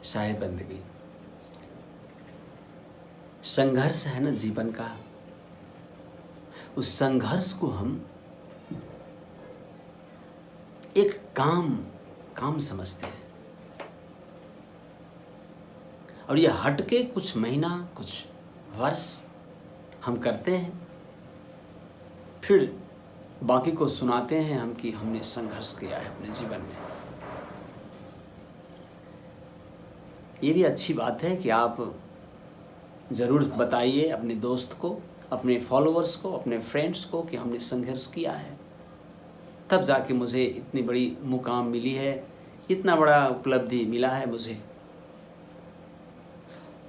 शायद बंदगी संघर्ष है ना जीवन का। उस संघर्ष को हम एक काम समझते हैं, और ये हट के कुछ महीना कुछ वर्ष हम करते हैं, फिर बाकी को सुनाते हैं हम कि हमने संघर्ष किया है अपने जीवन में। ये भी अच्छी बात है कि आप ज़रूर बताइए अपने दोस्त को, अपने फॉलोअर्स को, अपने फ्रेंड्स को कि हमने संघर्ष किया है, तब जाके मुझे इतनी बड़ी मुकाम मिली है, इतना बड़ा उपलब्धि मिला है मुझे।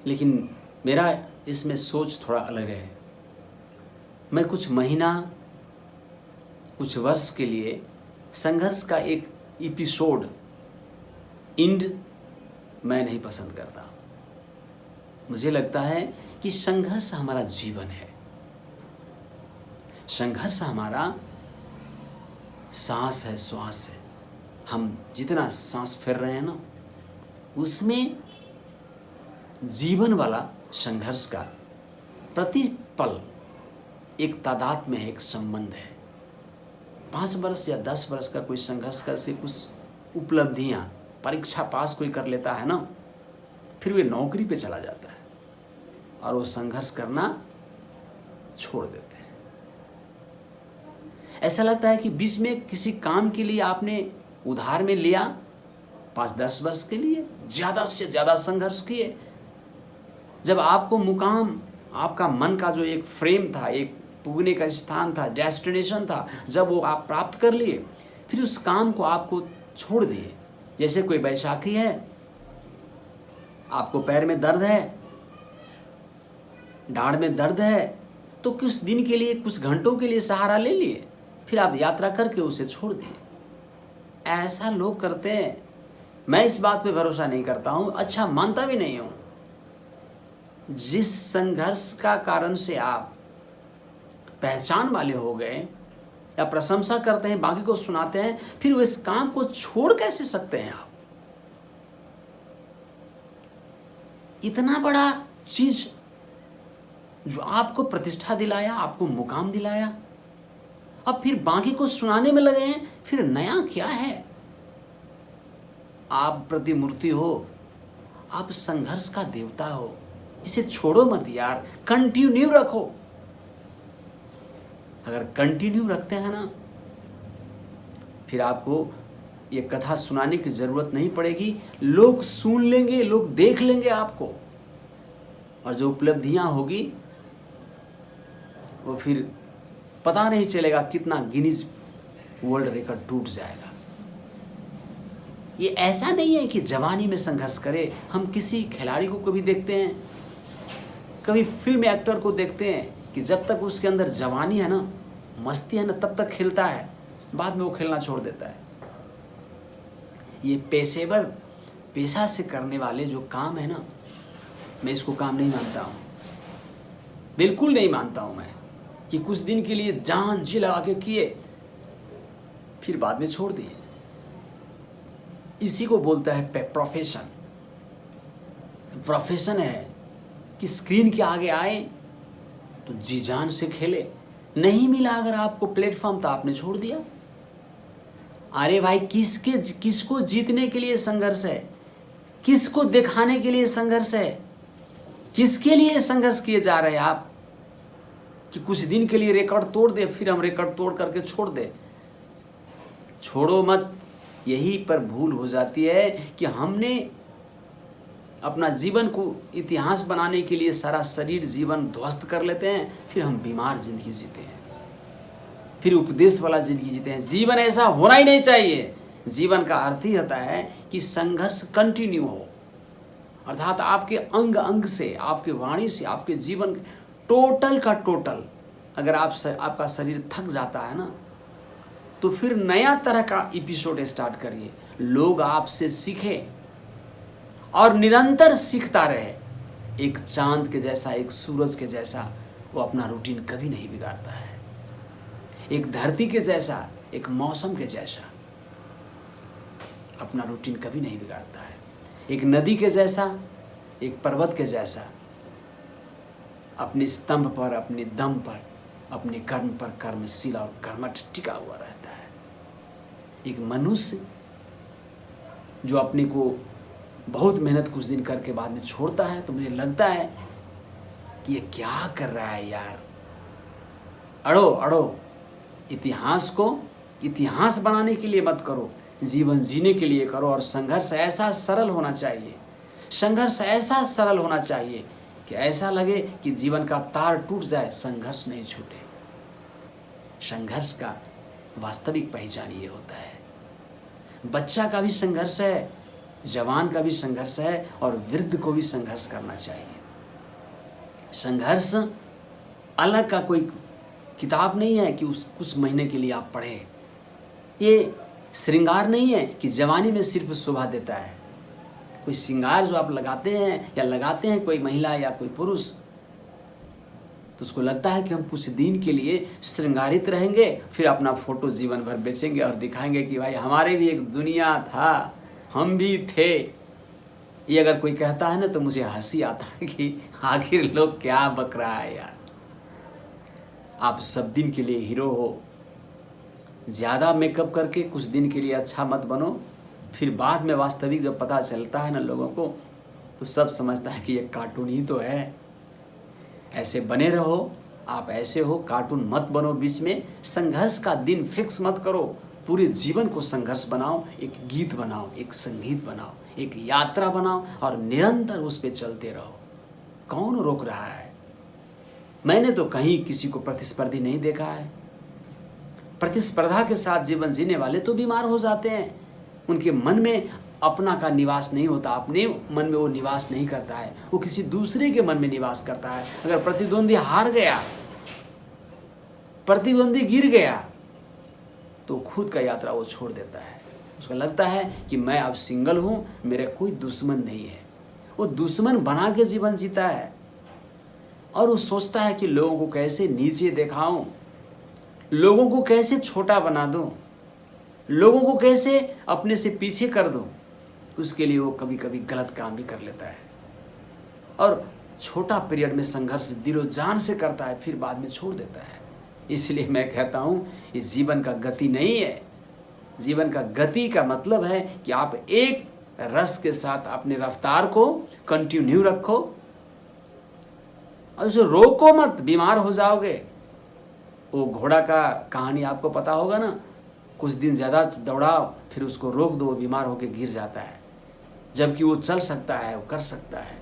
लेकिन मेरा इसमें सोच थोड़ा अलग है। मैं कुछ महीना कुछ वर्ष के लिए संघर्ष का एक एपिसोड एंड मैं नहीं पसंद करता। मुझे लगता है कि संघर्ष हमारा जीवन है, संघर्ष हमारा सांस है, श्वास है। हम जितना सांस फेर रहे हैं ना, उसमें जीवन वाला संघर्ष का प्रतिपल एक तादाद में एक संबंध है। 5 वर्ष या 10 वर्ष का कोई संघर्ष करके कुछ उपलब्धियां, परीक्षा पास कोई कर लेता है ना, फिर वे नौकरी पे चला जाता है और वो संघर्ष करना छोड़ देते हैं। ऐसा लगता है कि बीच में किसी काम के लिए आपने उधार में लिया 5-10 वर्ष के लिए, ज़्यादा से ज़्यादा संघर्ष किए। जब आपको मुकाम, आपका मन का जो एक फ्रेम था, एक पुगने का स्थान था, डेस्टिनेशन था, जब वो आप प्राप्त कर लिए, फिर उस काम को आपको छोड़ दिए। जैसे कोई बैसाखी है, आपको पैर में दर्द है, डांड में दर्द है, तो कुछ दिन के लिए, कुछ घंटों के लिए सहारा ले लिए, फिर आप यात्रा करके उसे छोड़ दिए। ऐसा लोग करते हैं। मैं इस बात पे भरोसा नहीं करता हूँ, अच्छा मानता भी नहीं हूँ। जिस संघर्ष का कारण से आप पहचान वाले हो गए या प्रशंसा करते हैं, बाकी को सुनाते हैं, फिर वो इस काम को छोड़ कैसे सकते हैं आप? इतना बड़ा चीज जो आपको प्रतिष्ठा दिलाया, आपको मुकाम दिलाया, अब फिर बाकी को सुनाने में लगे हैं। फिर नया क्या है? आप प्रतिमूर्ति हो, आप संघर्ष का देवता हो। इसे छोड़ो मत यार, कंटिन्यू रखो। अगर कंटिन्यू रखते हैं ना, फिर आपको ये कथा सुनाने की जरूरत नहीं पड़ेगी। लोग सुन लेंगे, लोग देख लेंगे आपको, और जो उपलब्धियां होगी वो फिर पता नहीं चलेगा कितना गिनीज वर्ल्ड रिकॉर्ड टूट जाएगा। ये ऐसा नहीं है कि जवानी में संघर्ष करे। हम किसी खिलाड़ी को कभी देखते हैं, कभी फिल्म एक्टर को देखते हैं कि जब तक उसके अंदर जवानी है ना, मस्ती है ना, तब तक खेलता है, बाद में वो खेलना छोड़ देता है। ये पेशेवर, पेशा से करने वाले जो काम है ना, मैं इसको काम नहीं मानता हूँ, बिल्कुल नहीं मानता हूँ मैं, कि कुछ दिन के लिए जान जी लगा के किए, फिर बाद में छोड़ दिए। इसी को बोलता है प्रोफेशन। प्रोफेशन है कि स्क्रीन के आगे आए तो जी जान से खेले, नहीं मिला अगर आपको प्लेटफॉर्म तो आपने छोड़ दिया। अरे भाई, किसको जीतने के लिए संघर्ष है? किसको दिखाने के लिए संघर्ष है? किसके लिए संघर्ष किए जा रहे हैं आप? कि कुछ दिन के लिए रिकॉर्ड तोड़ दे, फिर हम रिकॉर्ड तोड़ करके छोड़ दे। छोड़ो मत। यही पर भूल हो जाती है कि हमने अपना जीवन को इतिहास बनाने के लिए सारा शरीर जीवन ध्वस्त कर लेते हैं, फिर हम बीमार जिंदगी जीते हैं, फिर उपदेश वाला जिंदगी जीते हैं। जीवन ऐसा होना ही नहीं चाहिए। जीवन का अर्थ ही होता है कि संघर्ष कंटिन्यू हो, अर्थात आपके अंग अंग से, आपके वाणी से, आपके जीवन टोटल का टोटल। अगर आपका शरीर थक जाता है ना, तो फिर नया तरह का एपिसोड स्टार्ट करिए। लोग आपसे सीखें और निरंतर सीखता रहे। एक चांद के जैसा, एक सूरज के जैसा वो अपना रूटीन कभी नहीं बिगाड़ता है। एक धरती के जैसा, एक मौसम के जैसा अपना रूटीन कभी नहीं बिगाड़ता है। एक नदी के जैसा, एक पर्वत के जैसा अपने स्तंभ पर, अपने दम पर, अपने कर्म पर कर्मशील और कर्मठ टिका हुआ रहता है। एक मनुष्य जो अपने को बहुत मेहनत कुछ दिन करके बाद में छोड़ता है, तो मुझे लगता है कि ये क्या कर रहा है यार। अड़ो अड़ो, इतिहास को इतिहास बनाने के लिए मत करो, जीवन जीने के लिए करो। और संघर्ष ऐसा सरल होना चाहिए, संघर्ष ऐसा सरल होना चाहिए कि ऐसा लगे कि जीवन का तार टूट जाए, संघर्ष नहीं छूटे। संघर्ष का वास्तविक पहचान ये होता है। बच्चा का भी संघर्ष है, जवान का भी संघर्ष है, और वृद्ध को भी संघर्ष करना चाहिए। संघर्ष अलग का कोई किताब नहीं है कि उस कुछ महीने के लिए आप पढ़ें। ये श्रृंगार नहीं है कि जवानी में सिर्फ शोभा देता है। कोई श्रृंगार जो आप लगाते हैं या लगाते हैं कोई महिला या कोई पुरुष, तो उसको लगता है कि हम कुछ दिन के लिए श्रृंगारित रहेंगे, फिर अपना फोटो जीवन भर बेचेंगे और दिखाएंगे कि भाई हमारे भी एक दुनिया था, हम भी थे। ये अगर कोई कहता है ना, तो मुझे हंसी आता है कि आखिर लोग क्या बक रहा है यार। आप सब दिन के लिए हीरो हो, ज़्यादा मेकअप करके कुछ दिन के लिए अच्छा मत बनो, फिर बाद में वास्तविक जब पता चलता है ना लोगों को, तो सब समझता है कि ये कार्टून ही तो है। ऐसे बने रहो, आप ऐसे हो, कार्टून मत बनो। बीच में संघर्ष का दिन फिक्स मत करो, पूरे जीवन को संघर्ष बनाओ। एक गीत बनाओ, एक संगीत बनाओ, एक यात्रा बनाओ और निरंतर उस पर चलते रहो। कौन रोक रहा है? मैंने तो कहीं किसी को प्रतिस्पर्धी नहीं देखा है। प्रतिस्पर्धा के साथ जीवन जीने वाले तो बीमार हो जाते हैं। उनके मन में अपना का निवास नहीं होता, अपने मन में वो निवास नहीं करता है, वो किसी दूसरे के मन में निवास करता है। अगर प्रतिद्वंदी हार गया, प्रतिद्वंदी गिर गया, तो खुद का यात्रा वो छोड़ देता है। उसको लगता है कि मैं अब सिंगल हूँ, मेरा कोई दुश्मन नहीं है। वो दुश्मन बना के जीवन जीता है और वो सोचता है कि लोगों को कैसे नीचे दिखाऊं, लोगों को कैसे छोटा बना दूं, लोगों को कैसे अपने से पीछे कर दूं। उसके लिए वो कभी कभी गलत काम भी कर लेता है और छोटा पीरियड में संघर्ष दिलो जान से करता है, फिर बाद में छोड़ देता है। इसलिए मैं कहता हूँ, ये जीवन का गति नहीं है। जीवन का गति का मतलब है कि आप एक रस के साथ अपने रफ्तार को कंटिन्यू रखो और उसे रोको मत, बीमार हो जाओगे। वो घोड़ा का कहानी आपको पता होगा ना, कुछ दिन ज़्यादा दौड़ाओ, फिर उसको रोक दो, वो बीमार होकर गिर जाता है, जबकि वो चल सकता है, वो कर सकता है।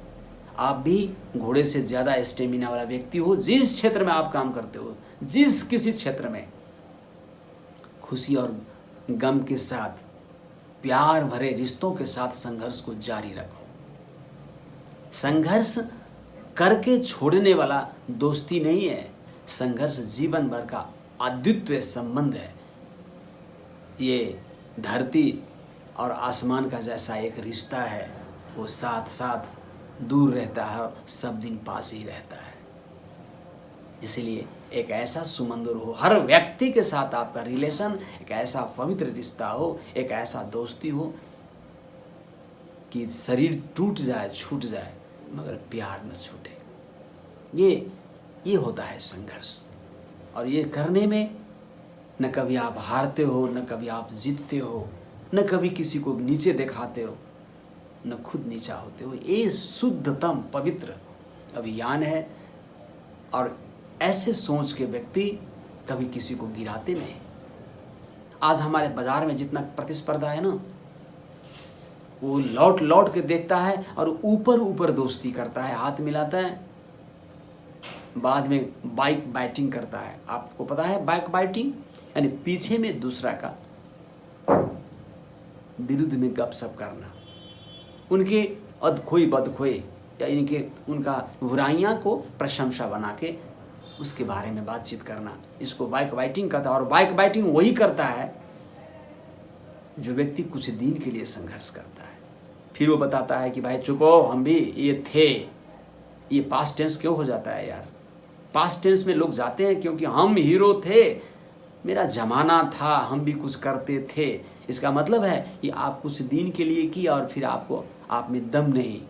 आप भी घोड़े से ज़्यादा स्टेमिना वाला व्यक्ति हो, जिस क्षेत्र में आप काम करते हो, जिस किसी क्षेत्र में, खुशी और गम के साथ, प्यार भरे रिश्तों के साथ संघर्ष को जारी रखो। संघर्ष करके छोड़ने वाला दोस्ती नहीं है, संघर्ष जीवन भर का अद्वितीय संबंध है। ये धरती और आसमान का जैसा एक रिश्ता है, वो साथ साथ दूर रहता है और सब दिन पास ही रहता है। इसलिए एक ऐसा सुमंदर हो, हर व्यक्ति के साथ आपका रिलेशन एक ऐसा पवित्र रिश्ता हो, एक ऐसा दोस्ती हो कि शरीर टूट जाए, छूट जाए, मगर प्यार न छूटे। ये होता है संघर्ष। और ये करने में न कभी आप हारते हो, न कभी आप जीतते हो, न कभी किसी को नीचे दिखाते हो, न खुद नीचा होते हो। ये शुद्धतम पवित्र अभियान है और ऐसे सोच के व्यक्ति कभी किसी को गिराते नहीं। आज हमारे बाजार में जितना प्रतिस्पर्धा है ना, वो लौट लौट के देखता है और ऊपर ऊपर दोस्ती करता है, हाथ मिलाता है, बाद में बाइक बाइटिंग करता है। आपको पता है बाइक बाइटिंग यानी पीछे में दूसरा का विरुद्ध में गपशप करना, उनके अधखोई बदखोई या उनका बुराइयां को प्रशंसा बना के उसके बारे में बातचीत करना, इसको बाइक बाइटिंग कहता है। और बाइक बाइटिंग वही करता है जो व्यक्ति कुछ दिन के लिए संघर्ष करता है, फिर वो बताता है कि भाई चुप हो, हम भी ये थे। ये पास्ट टेंस क्यों हो जाता है यार? पास्ट टेंस में लोग जाते हैं क्योंकि हम हीरो थे, मेरा जमाना था, हम भी कुछ करते थे। इसका मतलब है कि आप कुछ दिन के लिए किया और फिर आपको आप में दम नहीं,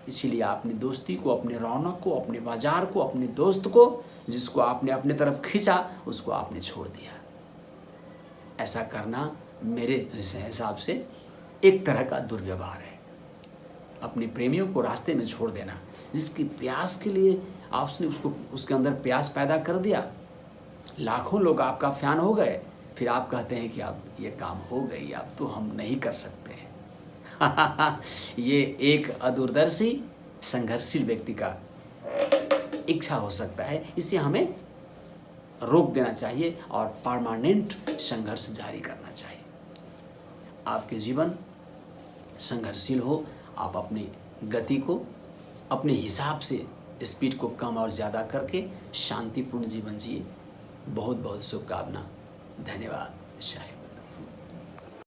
इसीलिए आपने दोस्ती को, अपने रौनक को, अपने बाजार को, अपने दोस्त को, जिसको आपने अपने तरफ खींचा, उसको आपने छोड़ दिया। ऐसा करना मेरे हिसाब से एक तरह का दुर्व्यवहार है। अपने प्रेमियों को रास्ते में छोड़ देना, जिसकी प्यास के लिए आपने उसको, उसके अंदर प्यास पैदा कर दिया, लाखों लोग आपका फैन हो गए, फिर आप कहते हैं कि अब ये काम हो गई, अब तो हम नहीं कर सकते हैं। ये एक अदूरदर्शी संघर्षशील व्यक्ति का इच्छा हो सकता है। इसे हमें रोक देना चाहिए और परमानेंट संघर्ष जारी करना चाहिए। आपके जीवन संघर्षशील हो, आप अपनी गति को अपने हिसाब से, स्पीड को कम और ज़्यादा करके शांतिपूर्ण जीवन जिए। बहुत बहुत शुभकामना। धन्यवाद। शायद